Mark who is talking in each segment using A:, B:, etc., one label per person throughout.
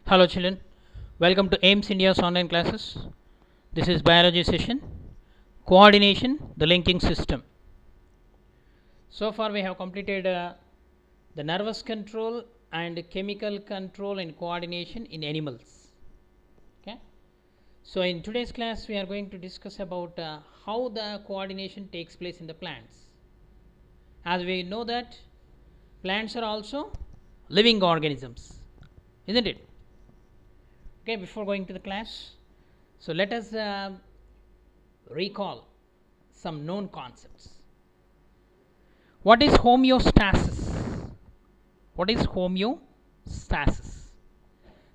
A: Hello children, welcome to AIMS India's online classes. This is biology session, coordination, the linking system. So far we have completed the nervous control and chemical control and coordination in animals. Okay. So in today's class we are going to discuss about how the coordination takes place in the plants. As we know that plants are also living organisms, isn't it? Okay, before going to the class, so let us recall some known concepts. What is homeostasis? What is homeostasis?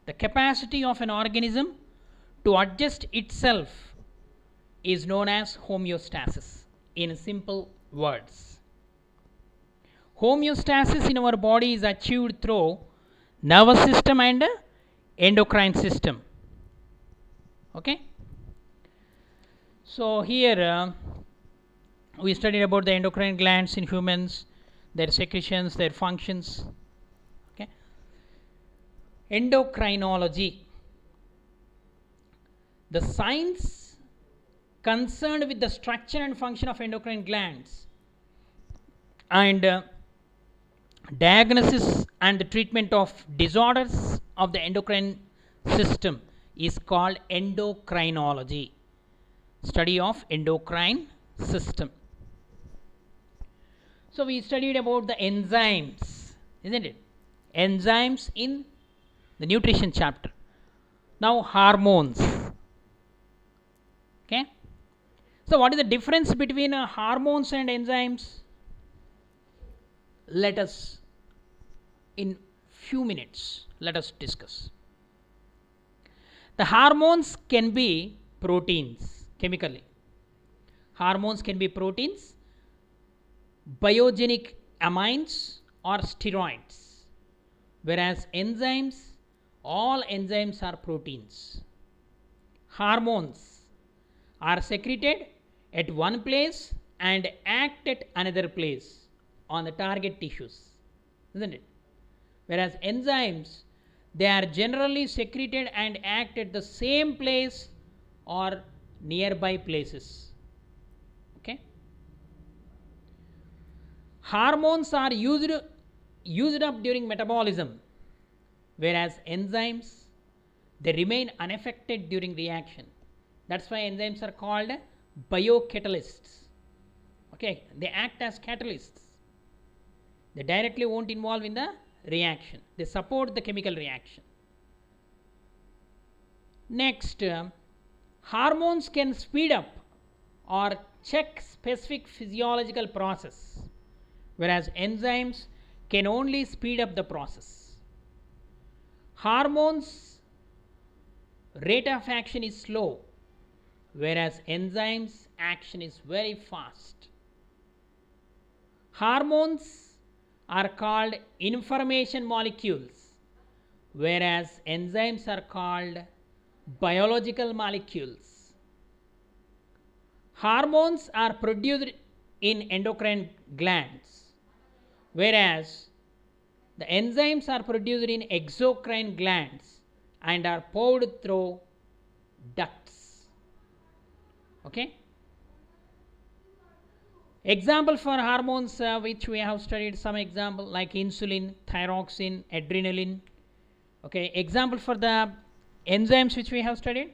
A: The capacity of an organism to adjust itself is known as homeostasis in simple words. Homeostasis in our body is achieved through nervous system and endocrine system. Okay. So here we studied about the endocrine glands in humans, their secretions, their functions. Okay. Endocrinology, the science concerned with the structure and function of endocrine glands and diagnosis and the treatment of disorders of the endocrine system is called endocrinology, study of endocrine system. So we studied about the enzymes, isn't it? Enzymes in the nutrition chapter. Now hormones. Okay. So what is the difference between hormones and enzymes? Let us in few minutes let us discuss. The hormones can be proteins chemically. Hormones can be proteins, biogenic amines or steroids, whereas enzymes, all enzymes are proteins. Hormones are secreted at one place and act at another place on the target tissues, isn't it? Whereas enzymes, they are generally secreted and act at the same place or nearby places. Okay. Hormones are used up during metabolism, whereas enzymes, they remain unaffected during reaction. That's why enzymes are called biocatalysts. Okay, they act as catalysts. They directly won't involve in the reaction. They support the chemical reaction. Next, hormones can speed up or check specific physiological process, whereas enzymes can only speed up the process. Hormones rate of action is slow, whereas enzymes action is very fast. Hormones are called information molecules, whereas enzymes are called biological molecules. Hormones are produced in endocrine glands, whereas the enzymes are produced in exocrine glands and are poured through ducts. Okay. Example for hormones which we have studied, some example like insulin, thyroxine, adrenaline. Okay, example for the enzymes which we have studied,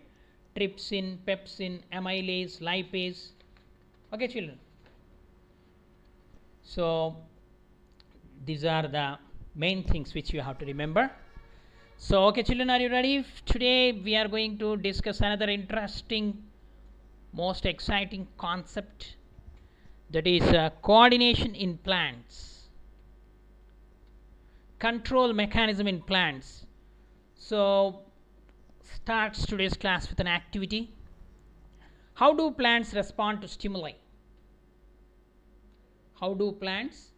A: trypsin, pepsin, amylase, lipase. Okay children, so these are the main things which you have to remember. So okay children, are you ready? Today we are going to discuss another interesting, most exciting concept, that is coordination in plants, control mechanism in plants. So starts today's class with an activity. How do plants respond to stimuli? How do plants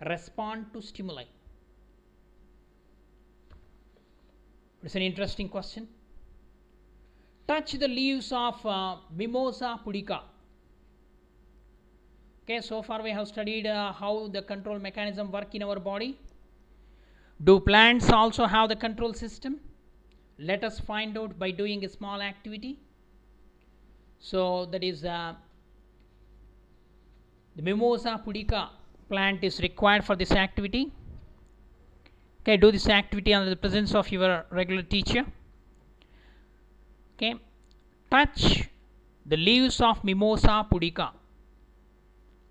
A: respond to stimuli? It's an interesting question. Touch the leaves of Mimosa pudica. Okay, so far we have studied how the control mechanism work in our body. Do plants also have the control system? let us find out by doing a small activity. So that is the Mimosa pudica plant is required for this activity. Okay, do this activity under the presence of your regular teacher. Okay, touch the leaves of Mimosa pudica.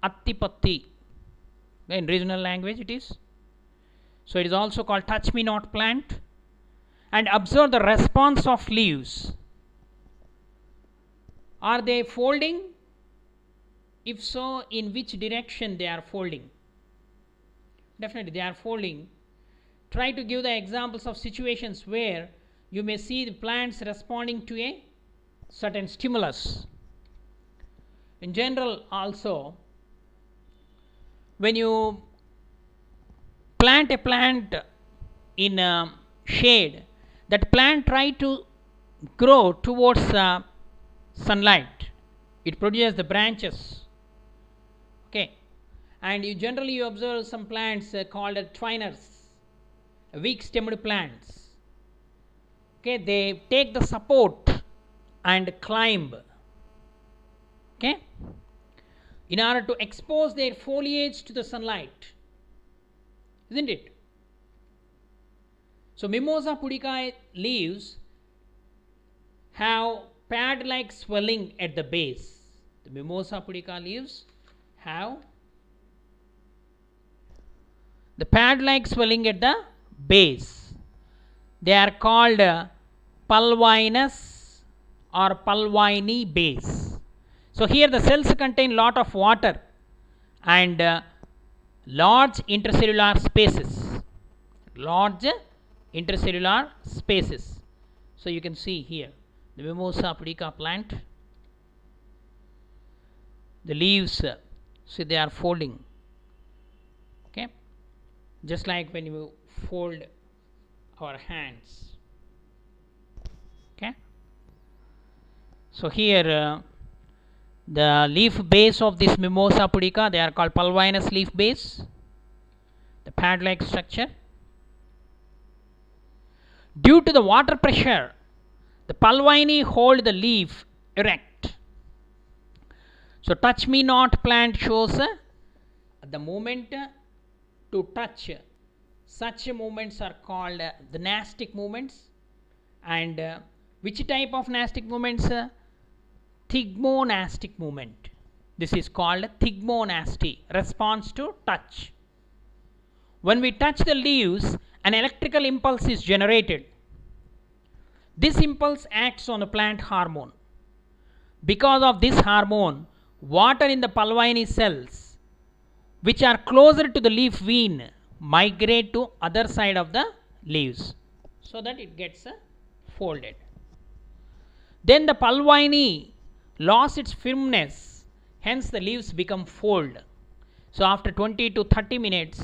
A: Attipatti. In regional language it is. So it is also called touch me not plant. And observe the response of leaves. Are they folding? If so, in which direction they are folding? Definitely they are folding. Try to give the examples of situations where you may see the plants responding to a certain stimulus. In general also, when you plant a plant in a shade, that plant try to grow towards sunlight. It produces the branches. Okay, and you generally observe some plants called twiners, weak stemmed plants. Okay, they take the support and climb. Okay, in order to expose their foliage to the sunlight, isn't it? So Mimosa pudica leaves have pad like swelling at the base. The Mimosa pudica leaves have the pad like swelling at the base. They are called pulvinous or pulvini base. So here the cells contain lot of water and large intercellular spaces. Large intercellular spaces. So you can see here the Mimosa pudica plant. The leaves, see they are folding. Okay, just like when you fold our hands. Okay, so here the leaf base of this Mimosa pudica, they are called pulvinous leaf base, the pad like structure. Due to the water pressure, the pulvini hold the leaf erect. So touch me not plant shows the movement to touch. Such movements are called the nastic movements. And which type of nastic movements? Thigmonastic movement. This is called thigmonasty, response to touch. When we touch the leaves, an electrical impulse is generated. This impulse acts on the plant hormone. Because of this hormone, water in the pulvini cells, which are closer to the leaf vein, migrate to other side of the leaves, so that it gets folded. Then the pulvini lost its firmness, hence the leaves become fold. So after 20 to 30 minutes,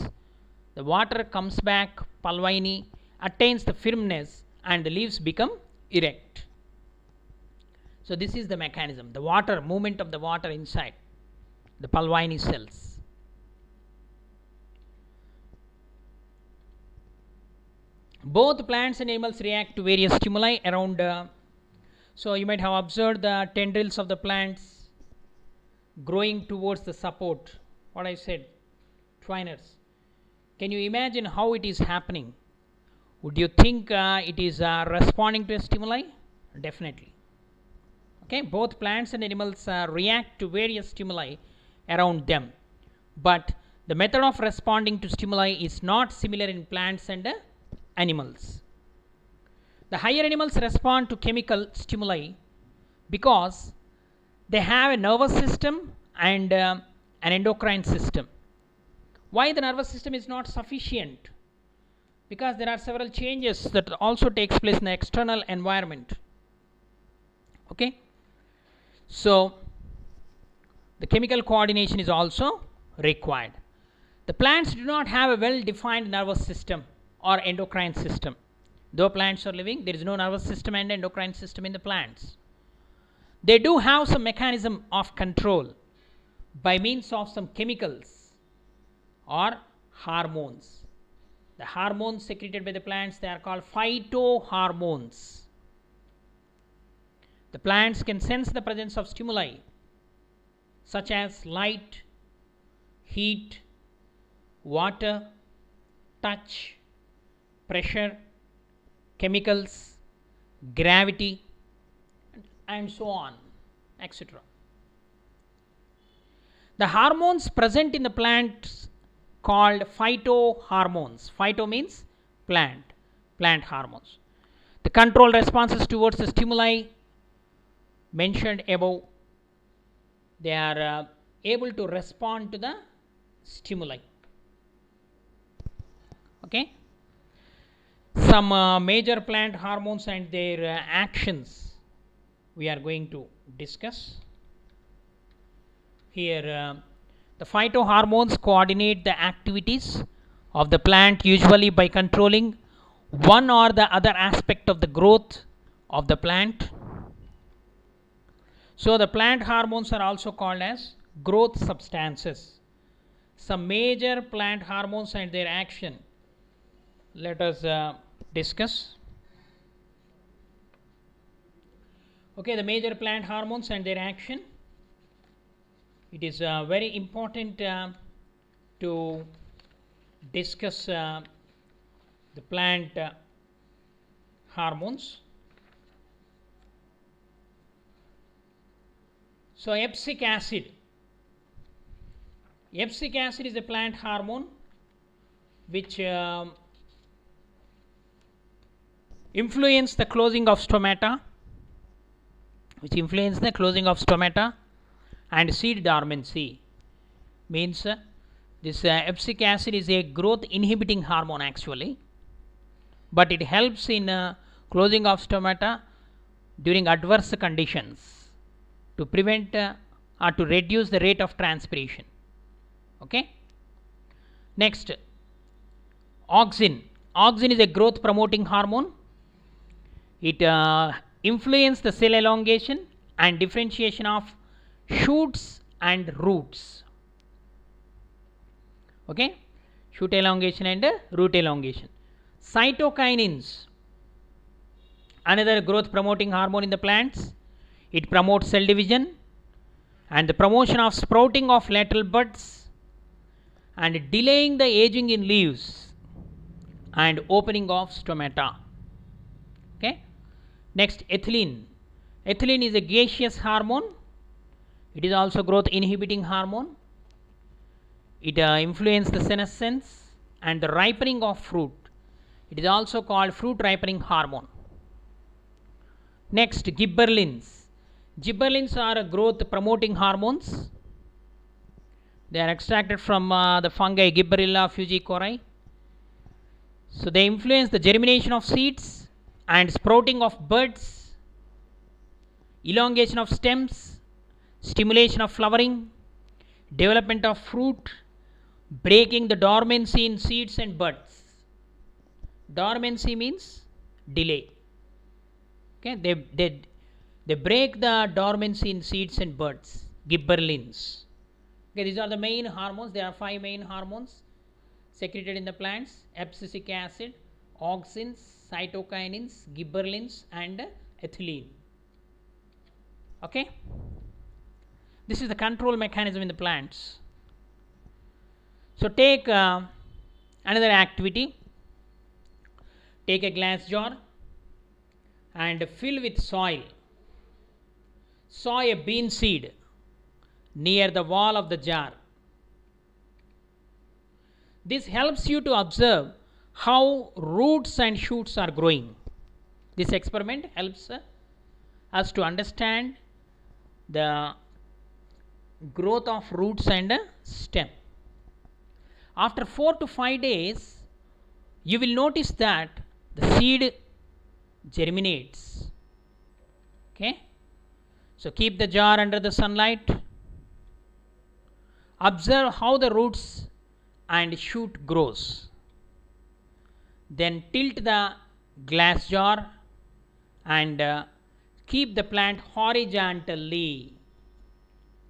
A: the water comes back, pulvini attains the firmness and the leaves become erect. So this is the mechanism, the water, movement of the water inside the pulvini cells. Both plants and animals react to various stimuli around. So you might have observed the tendrils of the plants growing towards the support. What I said, twiners. Can you imagine how it is happening? Would you think it is responding to a stimuli? Definitely. Okay, both plants and animals react to various stimuli around them, but the method of responding to stimuli is not similar in plants and animals. The higher animals respond to chemical stimuli because they have a nervous system and an endocrine system. Why the nervous system is not sufficient? Because there are several changes that also takes place in the external environment. Okay, so the chemical coordination is also required. The plants do not have a well defined nervous system or endocrine system. Though plants are living, there is no nervous system and endocrine system in the plants. They do have some mechanism of control by means of some chemicals or hormones. The hormones secreted by the plants, they are called phytohormones. The plants can sense the presence of stimuli such as light, heat, water, touch, pressure, chemicals, gravity, and so on, etc. The hormones present in the plants called phytohormones. Phyto means plant, plant hormones. The control responses towards the stimuli mentioned above, they are able to respond to the stimuli. Okay. Some major plant hormones and their actions we are going to discuss. Here the phytohormones coordinate the activities of the plant, usually by controlling one or the other aspect of the growth of the plant. So the plant hormones are also called as growth substances. Some major plant hormones and their action, let us discuss. Okay, the major plant hormones and their action. It is very important to discuss the plant hormones. So epsic acid. Epsic acid is a plant hormone which influence the closing of stomata, and seed dormancy. Means this epsic acid is a growth inhibiting hormone actually, but it helps in closing of stomata during adverse conditions to prevent or to reduce the rate of transpiration. Okay. Next, auxin. Auxin is a growth promoting hormone. It influences the cell elongation and differentiation of shoots and roots. Okay, shoot elongation and root elongation. Cytokinins, another growth promoting hormone in the plants. It promotes cell division and the promotion of sprouting of lateral buds and delaying the aging in leaves and opening of stomata. Okay. Next, ethylene. Ethylene is a gaseous hormone. It is also growth inhibiting hormone. It influences the senescence and the ripening of fruit. It is also called fruit ripening hormone. Next, gibberellins. Gibberellins are growth promoting hormones. They are extracted from the fungi Gibberella fungicori. So they influence the germination of seeds and sprouting of buds, elongation of stems, stimulation of flowering, development of fruit, breaking the dormancy in seeds and buds. Dormancy means delay. Okay, they break the dormancy in seeds and buds. Gibberellins. Okay, these are the main hormones. There are 5 main hormones secreted in the plants: abscisic acid, auxins, cytokinins, gibberellins, and ethylene. Okay, this is the control mechanism in the plants. So take another activity. Take a glass jar and fill with soil. Sow a bean seed near the wall of the jar. This helps you to observe how roots and shoots are growing. This experiment helps us to understand the growth of roots and stem. After 4 to 5 days, you will notice that the seed germinates. Okay, so keep the jar under the sunlight. Observe how the roots and shoot grows. Then tilt the glass jar and keep the plant horizontally.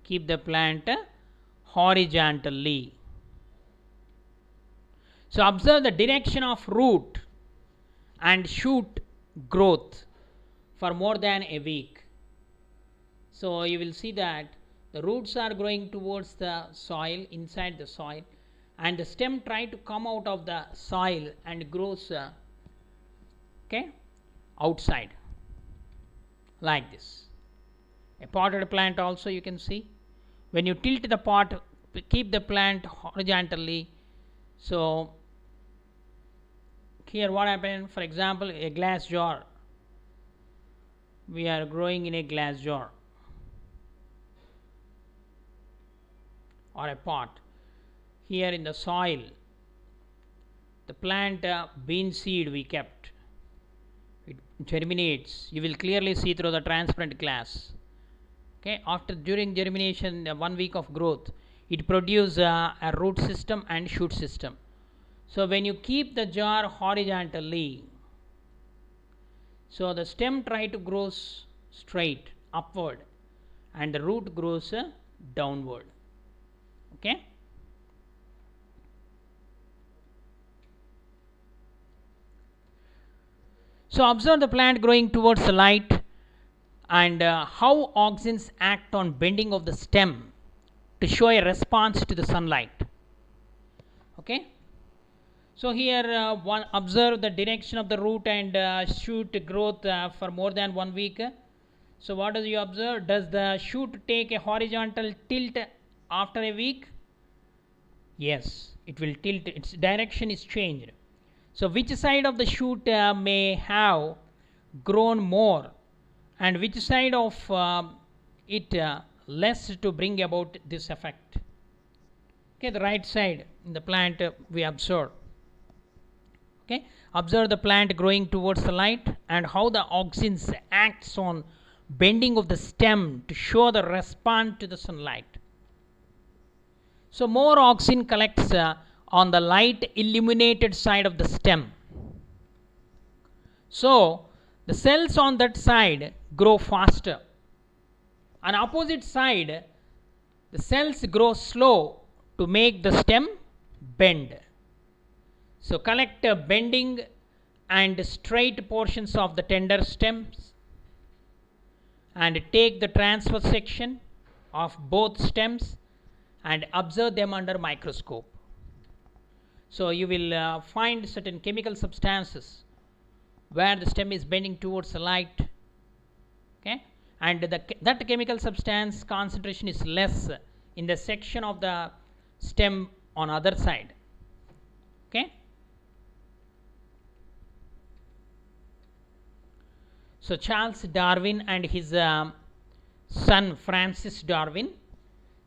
A: Keep the plant horizontally. So observe the direction of root and shoot growth for more than a week. So you will see that the roots are growing towards the soil, inside the soil, and the stem try to come out of the soil and grows outside like this. A potted plant also you can see. When you tilt the pot, keep the plant horizontally. So here what happened, for example, a glass jar. We are growing in a glass jar or a pot. Here in the soil, the plant bean seed we kept. It germinates. You will clearly see through the transparent glass. Okay, after during germination, 1 week of growth, it produces a root system and shoot system. So when you keep the jar horizontally, so the stem try to grow straight upward and the root grows downward. Okay. So observe the plant growing towards the light and how auxins act on bending of the stem to show a response to the sunlight. Okay. So here one observe the direction of the root and shoot growth for more than 1 week. So what does you observe? Does the shoot take a horizontal tilt after a week? Yes, it will tilt. Its direction is changed. So which side of the shoot may have grown more and which side of it less to bring about this effect? Okay, the right side in the plant we observe. Okay, observe the plant growing towards the light and how the auxins acts on bending of the stem to show the response to the sunlight. So more auxin collects on the light illuminated side of the stem. So the cells on that side grow faster. On opposite side, the cells grow slow to make the stem bend. So collect bending and straight portions of the tender stems and take the transverse section of both stems and observe them under microscope. So you will find certain chemical substances where the stem is bending towards the light. Okay, and that chemical substance concentration is less in the section of the stem on other side. Okay. So Charles Darwin and his son Francis Darwin,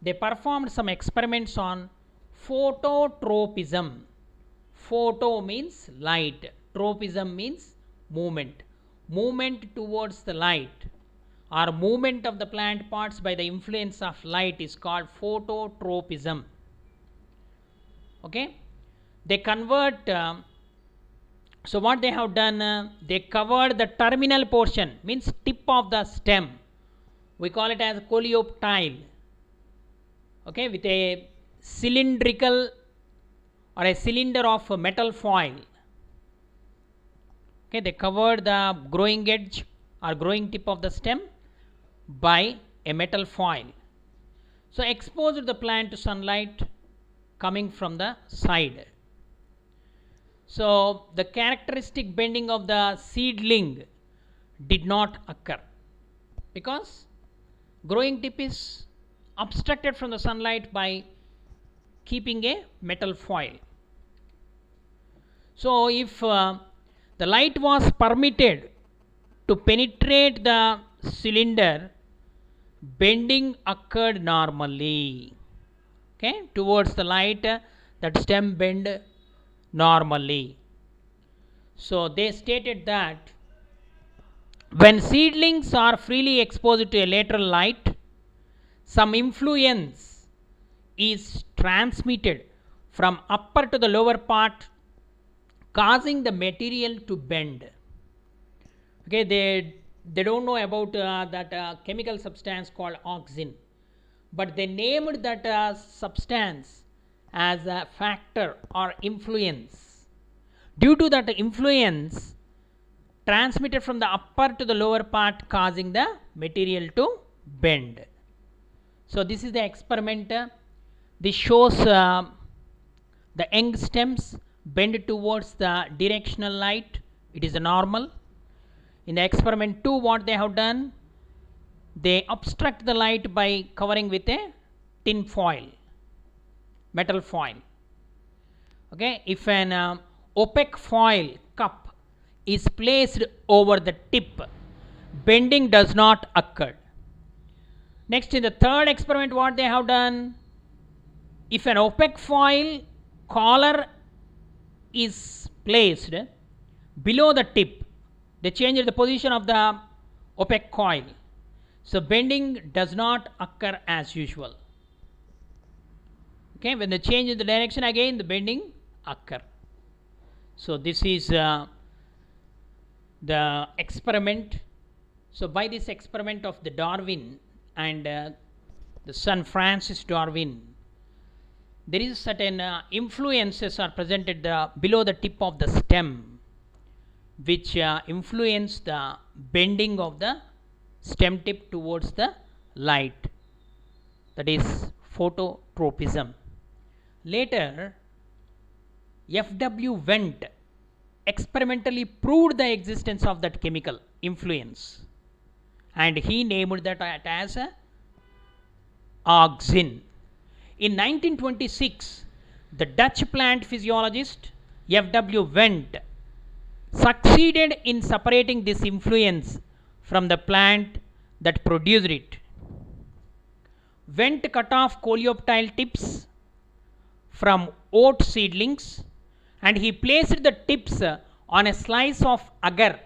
A: they performed some experiments on phototropism. Photo means light, tropism means movement. Movement towards the light or movement of the plant parts by the influence of light is called phototropism. Okay, they convert so what they have done, they covered the terminal portion, means tip of the stem, we call it as coleoptile, okay, with a cylindrical or a cylinder of metal foil. Okay, they covered the growing edge or growing tip of the stem by a metal foil. So exposed the plant to sunlight coming from the side. So the characteristic bending of the seedling did not occur because growing tip is obstructed from the sunlight by keeping a metal foil. So if the light was permitted to penetrate the cylinder, bending occurred normally. Okay, towards the light, that stem bend normally. So they stated that when seedlings are freely exposed to a lateral light, some influence is transmitted from upper to the lower part, causing the material to bend. Okay, they don't know about that chemical substance called auxin, but they named that substance as a factor or influence. Due to that influence, transmitted from the upper to the lower part, causing the material to bend. So this is the experiment. This shows the young stems bend towards the directional light. It is a normal. In the experiment 2, what they have done, they obstruct the light by covering with a tin foil, metal foil. Okay, if an opaque foil cup is placed over the tip, bending does not occur. Next, in the third experiment, what they have done, if an opaque foil collar is placed below the tip, they change the position of the opaque coil. So bending does not occur as usual. Okay, when they change the direction, again the bending occur. So this is the experiment. So by this experiment of the Darwin and the son Francis Darwin, there is certain influences are presented below the tip of the stem, which influence the bending of the stem tip towards the light, that is phototropism. Later, F.W. Wendt experimentally proved the existence of that chemical influence, and he named that as a auxin. In 1926, the Dutch plant physiologist F.W. Wendt succeeded in separating this influence from the plant that produced it. Wendt cut off coleoptile tips from oat seedlings, and he placed the tips on a slice of agar,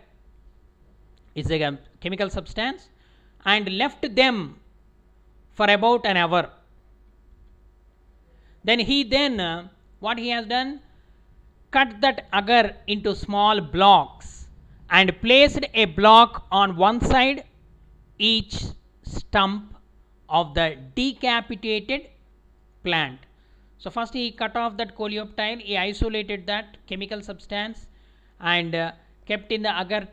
A: is a chemical substance, and left them for about an hour. Then what he has done, cut that agar into small blocks and placed a block on one side each stump of the decapitated plant. So first he cut off that coleoptile, he isolated that chemical substance and kept in the agar,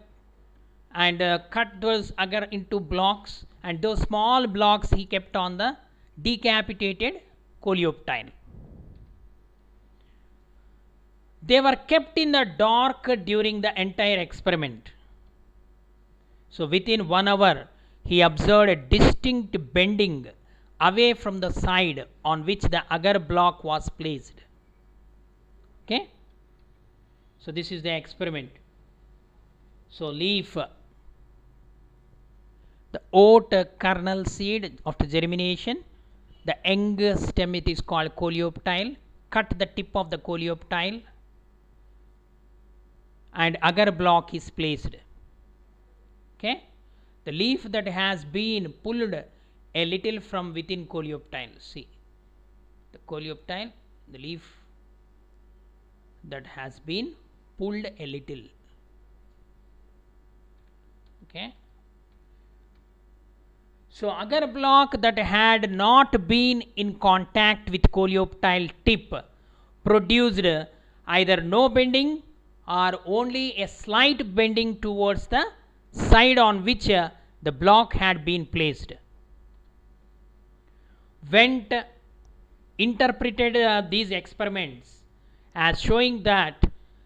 A: and cut those agar into blocks, and those small blocks he kept on the decapitated coleoptile. They were kept in the dark during the entire experiment. So within 1 hour, he observed a distinct bending away from the side on which the agar block was placed. Okay. So this is the experiment. So leaf, the oat kernel seed after germination, the young stem, it is called coleoptile. Cut the tip of the coleoptile and agar block is placed. Okay, the leaf that has been pulled a little from within coleoptile. See the coleoptile, the leaf that has been pulled a little. Okay. So agar block that had not been in contact with coleoptile tip produced either no bending or only a slight bending towards the side on which the block had been placed. Wendt interpreted these experiments as showing that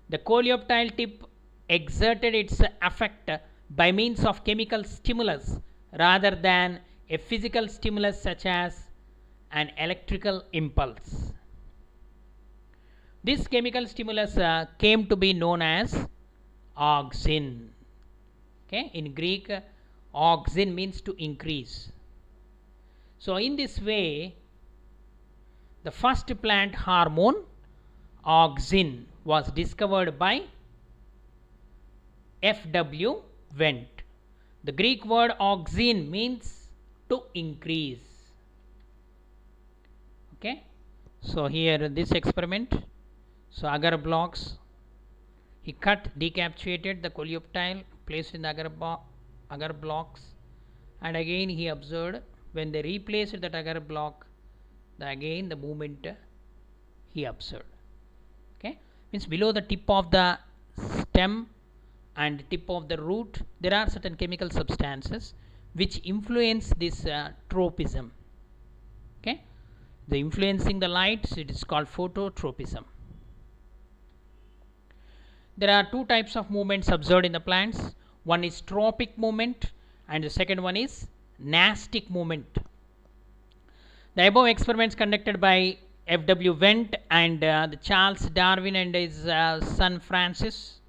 A: the coleoptile tip exerted its effect by means of chemical stimulus rather than a physical stimulus such as an electrical impulse. This chemical stimulus came to be known as auxin. Okay, in Greek, auxin means to increase. So in this way, the first plant hormone, auxin, was discovered by F.W. Wendt. The Greek word auxin means to increase. Okay, so here this experiment. So agar blocks, he cut, decapitated the coleoptile, placed in the agar blocks, and again he observed when they replaced that agar block, again the movement he observed. Okay, means below the tip of the stem and tip of the root there are certain chemical substances which influence this tropism. Okay, the influencing the light, it is called phototropism. There are two types of movements observed in the plants. One is tropic movement and the second one is nastic movement. The above experiments conducted by F.W. Wendt and the Charles Darwin and his son Francis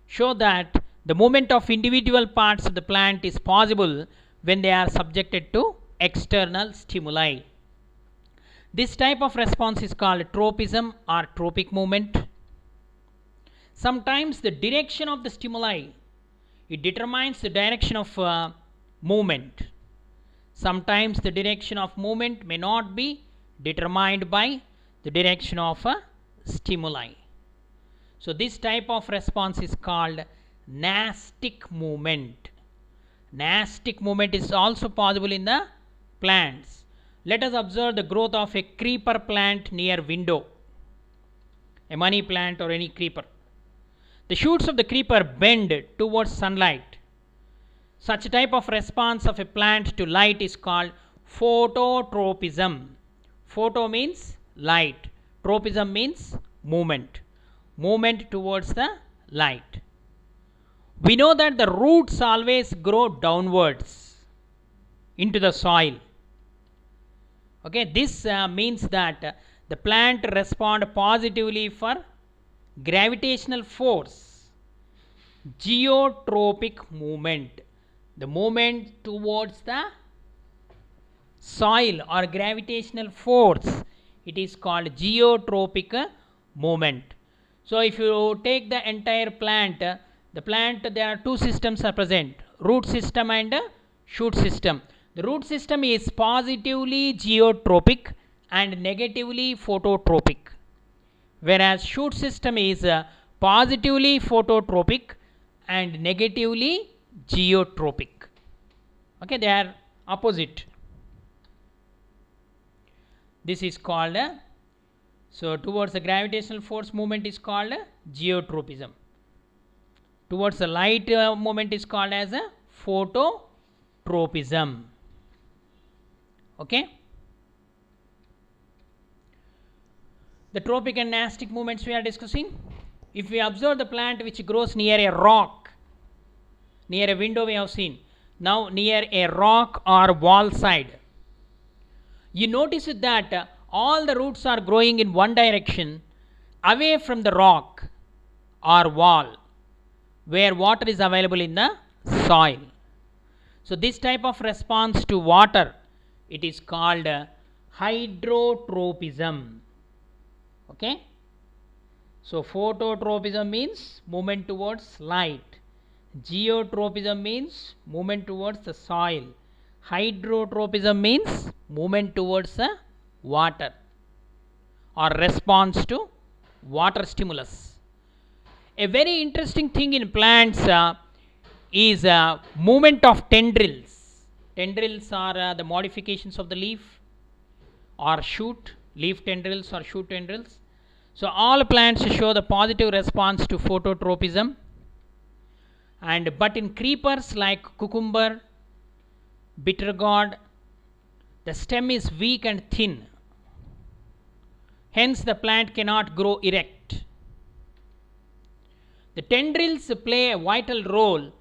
A: show that the movement of individual parts of the plant is possible when they are subjected to external stimuli. This type of response is called tropism or tropic movement. Sometimes the direction of the stimuli, it determines the direction of movement. Sometimes the direction of movement may not be determined by the direction of a stimuli. So this type of response is called nastic movement. Nastic movement is also possible in the plants. Let us observe the growth of a creeper plant near window, a money plant or any creeper. The shoots of the creeper bend towards sunlight. Such a type of response of a plant to light is called phototropism. Photo means light, tropism means movement, movement towards the light. We know that the roots always grow downwards into the soil. Okay, this means that the plant respond positively for gravitational force, geotropic movement, the movement towards the soil or gravitational force, it is called geotropic movement. So if you take the entire plant, there are two systems are present, root system and shoot system. The root system is positively geotropic and negatively phototropic, whereas shoot system is positively phototropic and negatively geotropic. Okay, they are opposite. This is called so towards the gravitational force movement is called geotropism. Towards the light movement is called as a phototropism. Okay. The tropic and nastic movements we are discussing. If we observe the plant which grows near a rock, near a window we have seen, now near a rock or wall side, you notice that all the roots are growing in one direction away from the rock or wall where water is available in the soil. So this type of response to water, it is called hydrotropism. Okay, so phototropism means movement towards light, geotropism means movement towards the soil, hydrotropism means movement towards the water or response to water stimulus. A very interesting thing in plants is movement of tendrils. Tendrils are the modifications of the leaf or shoot, leaf tendrils or shoot tendrils. So all plants show the positive response to phototropism, and but in creepers like cucumber, bitter gourd, the stem is weak and thin, hence the plant cannot grow erect. The tendrils play a vital role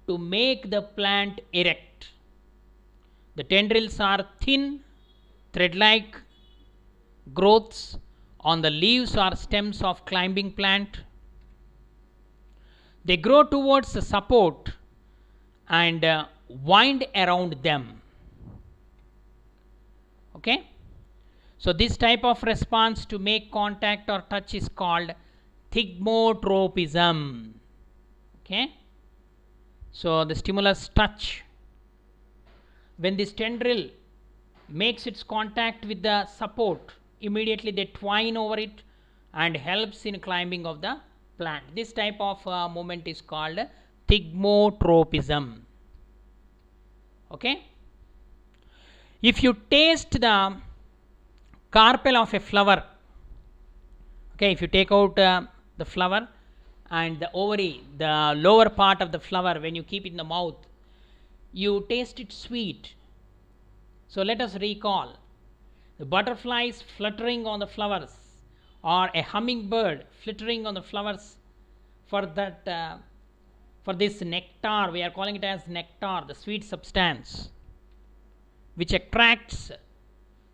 A: to make the plant erect. The tendrils are thin, thread-like growths on the leaves or stems of climbing plant. They grow towards the support and wind around them. Okay, so this type of response to make contact or touch is called thigmotropism. Okay, so the stimulus touch, when this tendril makes its contact with the support, immediately they twine over it and helps in climbing of the plant. This type of movement is called thigmotropism. Okay, if you taste the carpel of a flower. Okay, if you take out the flower and the ovary, the lower part of the flower, when you keep it in the mouth, you taste it sweet. So let us recall the butterflies fluttering on the flowers, or a hummingbird fluttering on the flowers. For that, for this nectar, we are calling it as nectar, the sweet substance which attracts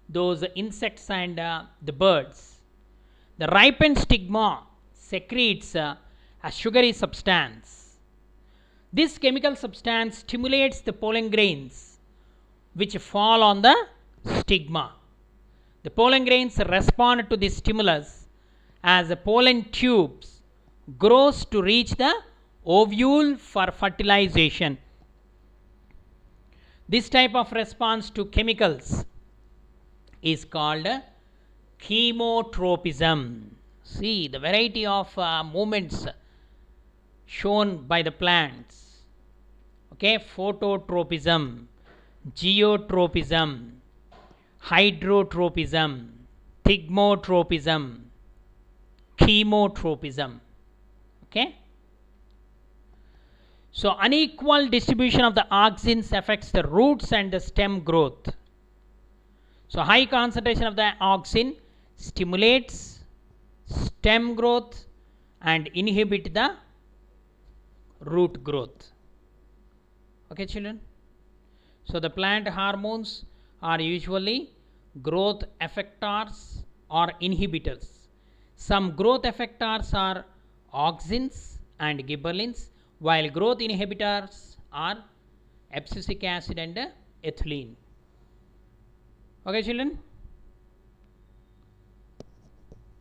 A: those insects and the birds. The ripened stigma secretes a sugary substance. This chemical substance stimulates the pollen grains which fall on the stigma. The pollen grains respond to this stimulus as the pollen tubes grows to reach the ovule for fertilization. This type of response to chemicals is called chemotropism. See the variety of movements shown by the plants. Okay, phototropism, geotropism, hydrotropism, thigmotropism, chemotropism. Okay. So unequal distribution of the auxins affects the roots and the stem growth. So high concentration of the auxin stimulates stem growth and inhibit the root growth. Okay, children. So the plant hormones are usually growth effectors or inhibitors. Some growth effectors are auxins and gibberellins, while growth inhibitors are abscisic acid and ethylene. Okay, children.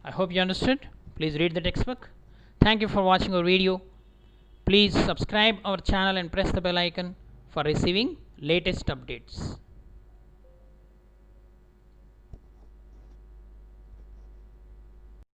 A: I hope you understood. Please read the textbook. Thank you for watching our video. Please subscribe our channel and press the bell icon for receiving latest updates.